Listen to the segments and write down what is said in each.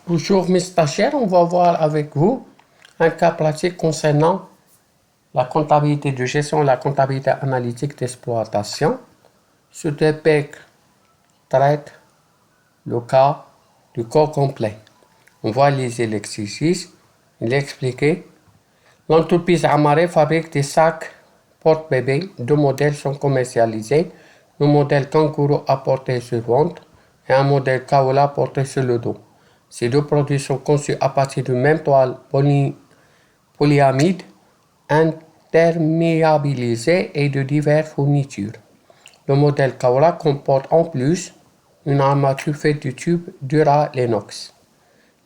Bonjour mes stagiaires, on va voir avec vous un cas pratique concernant la comptabilité de gestion et la comptabilité analytique d'exploitation. Ce TPEC traite le cas du corps complet. On va lire l'exercice. Il est expliqué. L'entreprise Amaré fabrique des sacs porte-bébés. Deux modèles sont commercialisés. Le modèle Kangourou à porter sur le ventre et un modèle Kaola porté sur le dos. Ces deux produits sont conçus à partir d'une même toile polyamide imperméabilisée et de diverses fournitures. Le modèle Kaola comporte en plus une armature faite de tubes Dura-Lenox.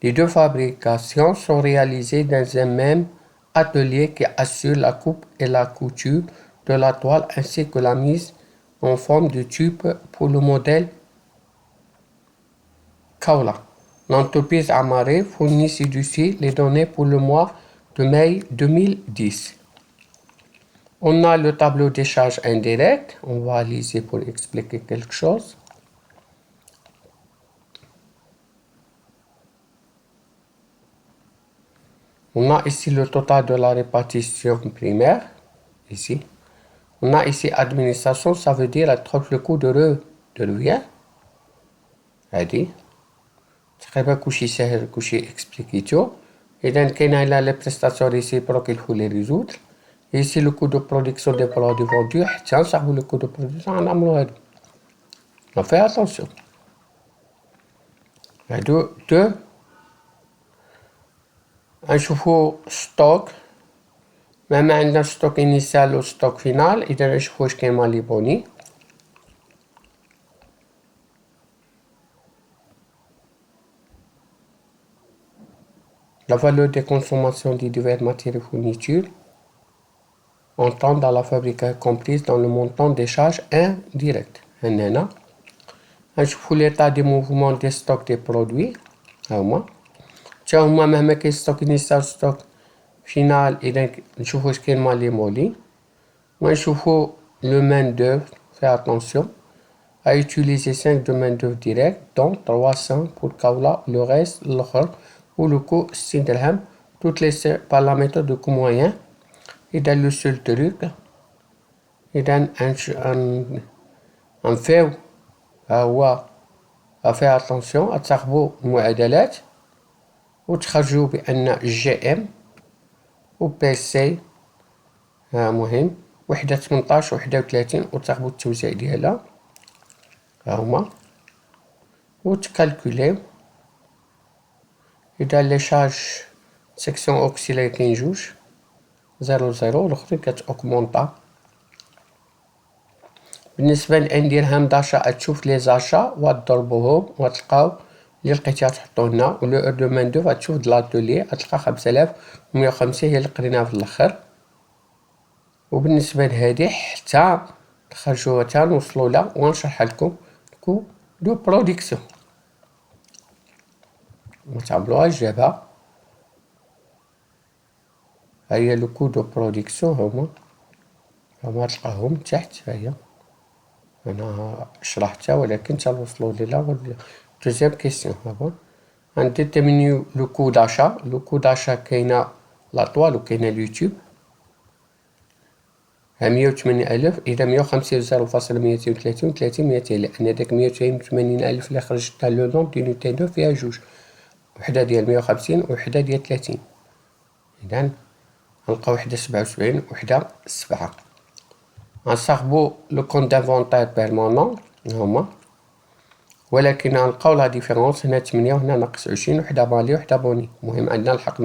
Les deux fabrications sont réalisées dans un même atelier qui assure la coupe et la couture de la toile ainsi que la mise en forme de tube pour le modèle Kaola. L'entreprise Amaré fournit ci-dessus les données pour le mois de mai 2010. On a le tableau des charges indirectes. On va lire pour expliquer quelque chose. On a ici le total de la répartition primaire. Ici. On a ici administration, ça veut dire le coût de revient. هذه تقريبا كلشي ساهل كلشي اكسبليكيتو. إذا كاين هنا لي بريستاسيون ريسيبروك il faut les résoudre. Ici le coût de production des produits vendus حتى نصاحبو le coût de production غنعملو هادو. On fait attention. هادو دو غنشوفو ستوك ما عندنا ستوك انيسيال و ستوك فينال. إذا نشوفو واش كاين مالي بوني. La valeur des consommations des divers matériaux et fournitures entrant dans la fabrication comprise dans le montant des charges indirectes. هنا نشوفو l'état des mouvements des stocks des produits. ها هما تا هما مهما كاين ستوك انيسيال ستوك فينال. إذا نشوفو واش كاين مالي مولي. ونشوفو le main d'œuvre. Fais attention à utiliser 5 de main d'œuvre direct dont 300 pour Kaola, le reste l'autre ou le coût 6 dirhams, toutes les par la méthode de coût moyen. Et dans le seul truc, et dans un fait à faire attention à تراقبوا المعادلات وتخرجوا بأن GM و PC مهم وحدة 18 وحدة 30 وتراقبوا التوزيع ديالها ها هما وتكالكوليو. إذا لي شارج سيكسيون أوكسيلير كاين جوج 0 والأخرى كتأوكمونطا. بالنسبة لإن درهم داشا تشوف لي زاشا وتضربوهم وتلقاو اللي لقيتيها تحطو هنا ولو اور دو مان دوف غتشوف د لاتولي غتلقى 5150 هي اللي قريناها في الآخر. وبالنسبة لهادي حتى تخرجوها حتى نوصلو لها ونشرح لكم كو دو برودكسيون. متعملوهاش دابا. هيا لو كو دو برودكسيون هما تلقاهم تحت. هيا أنا شرحتها ولكن توصلوا ليلا. دوزيام كيسيون هابا غنديتيرمينيو لو كو داشا. لو كو داشا كاينة لا طوال وكاينة اليوتيوب. ها 180,000. إذا 150 0.230 و 30 200 لأن داك 180,000 اللي خرجت لو نوم ديال نينتندو فيها جوج. وحدة ديال 150 وحدة ديال 30. إذا غنلقاو وحدة 77 وحدة 7. غنصاحبو لو كونت دانفونتير بيرمونون هما ولكن غنلقاو لا ديفيرونس هنا 8 وهنا ناقص 20 وحدة مالي وحدة بوني. المهم عندنا الحق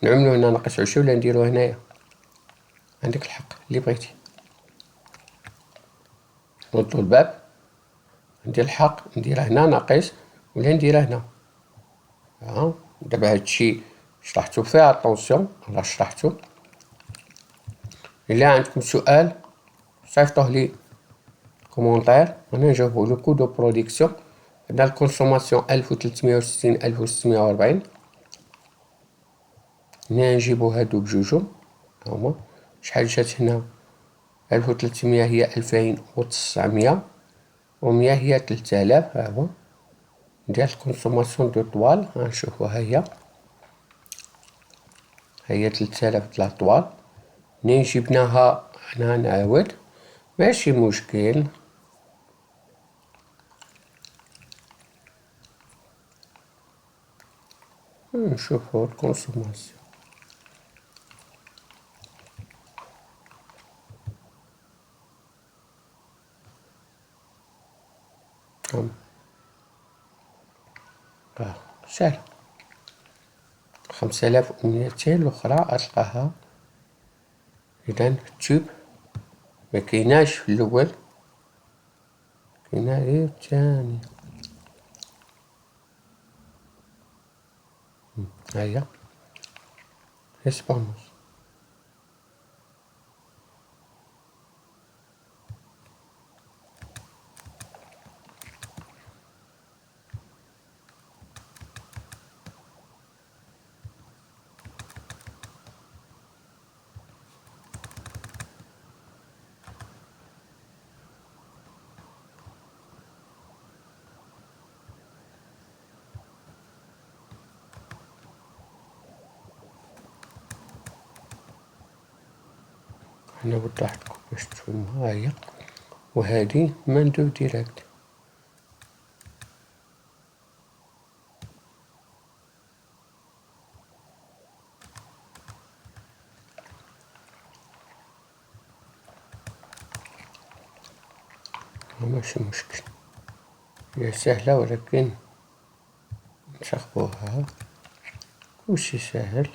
نعملو هنا ناقص 20 ولا نديرو هنايا. عندك الحق اللي بغيتي. نوضو الباب عندي الحق نديرها هنا ناقص ولا نديرها هنا. دابا هادشي شرحتو فيه اتونسيون راه شرحتو. إلا عندكم سؤال صيفطوه لي كومونتير انا نجاوبو. لو كو دو برودكسيون عندنا الكونسوماسيون 1360 1640. هنا نجيبو هادو بجوجهم هما. شحال جات هنا 1300 هي 2900 و100 هي 3000. ها هو ديال الكونسوماسيون دو طوال. غنشوفو هي 3000 د لا طوال. منين جبناها هنا نعاود ماشي مشكل. نشوفو الكونسوماسيون. سهل. 5200 الأخرى ألقاها. إذا التوب مكيناش في الأول، كاينة غير الثاني. هيا اسبانوس. هنا وضح لكم باش تفهموها. هي وهادي مندوب ديريكت. ماشي مشكل، هي سهلة ولكن نشخبوها. كلشي ساهل.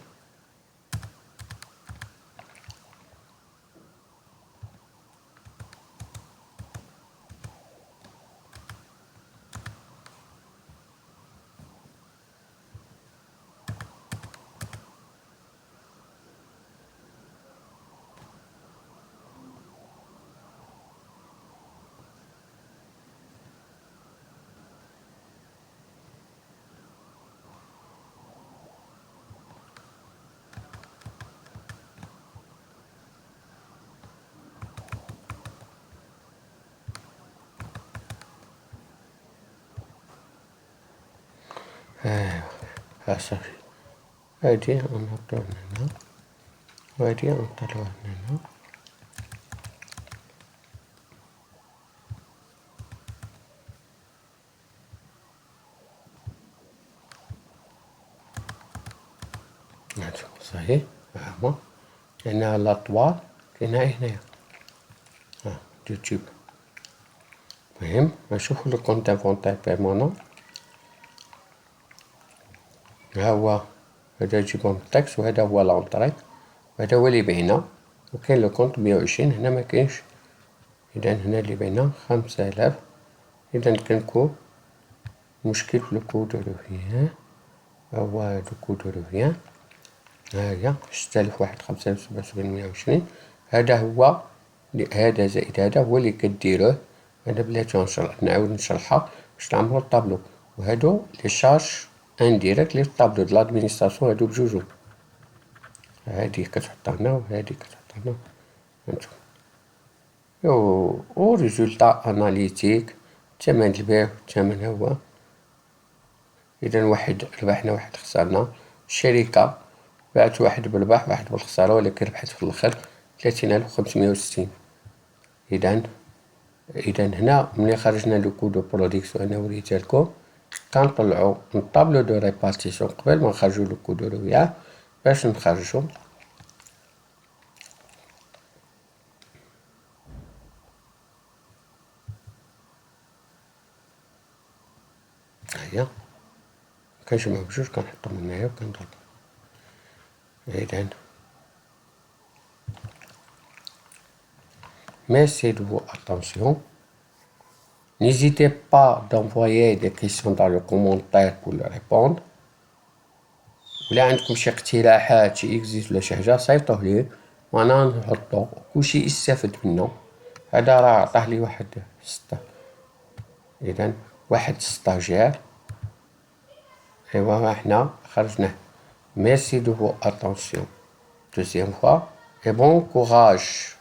ها صافي. هادي غنحطوها هنا وهادي غنطلعوها هنا. هادو صحيح. ها هما هنا لاطوال كاينة هنايا. ها يوتيوب. المهم نشوفو لو كونت انفونتير بيرمانون. ها هو هذا جيبون التاكس وهذا هو لونطري وهذا هو اللي باينة. وكاين لو كونت 120 هنا مكاينش. إذا هنا اللي باينة 5000. إذا كنكو مشكل في لو كو دو روفيان. ها هو لو كو دو روفيان. هاهي 6000 واحد 5077 120. هذا هو هذا زائد هذا هو اللي كديروه. هذا بلاتي نعاود نشرحها باش تعمرو الطابلو. وهادو لي شارج انديريكت لي طابلو د لادمينستراسيون. هادو بجوجهم. هادي كتحطها هنا وهادي كتحطها هنا. هانتوما و ريزولتا اناليتيك. الثمن البيع والثمن هو. إذا واحد ربحنا واحد خسرنا. الشركة باعت واحد بالربح واحد بالخسارة ولكن ربحت في الآخر 30560. إذا هنا ملي خرجنا لو كو دو برودكسيون أنا وريتلكم كنطلعو من طابلو دو ريبارتيسيون قبل ما نخرجو لو كو دو رويان باش نخرجو. هيا كنجمعو بجوج كنحطهم هنايا وكنضرب. إذا merci de vos attentions. N'hésitez pas d'envoyer des questions dans les commentaires pour les répondre. ولا عندكم شي اقتراحات شي اكزيت ولا شي حاجه صيفطوه لي وانا نحطو كلشي يستافد منه. هذا راه عطاه لي واحد اذا واحد ستاجير. ايوا حنا خرجناه. merci de vos attentions deuxième fois et bon courage.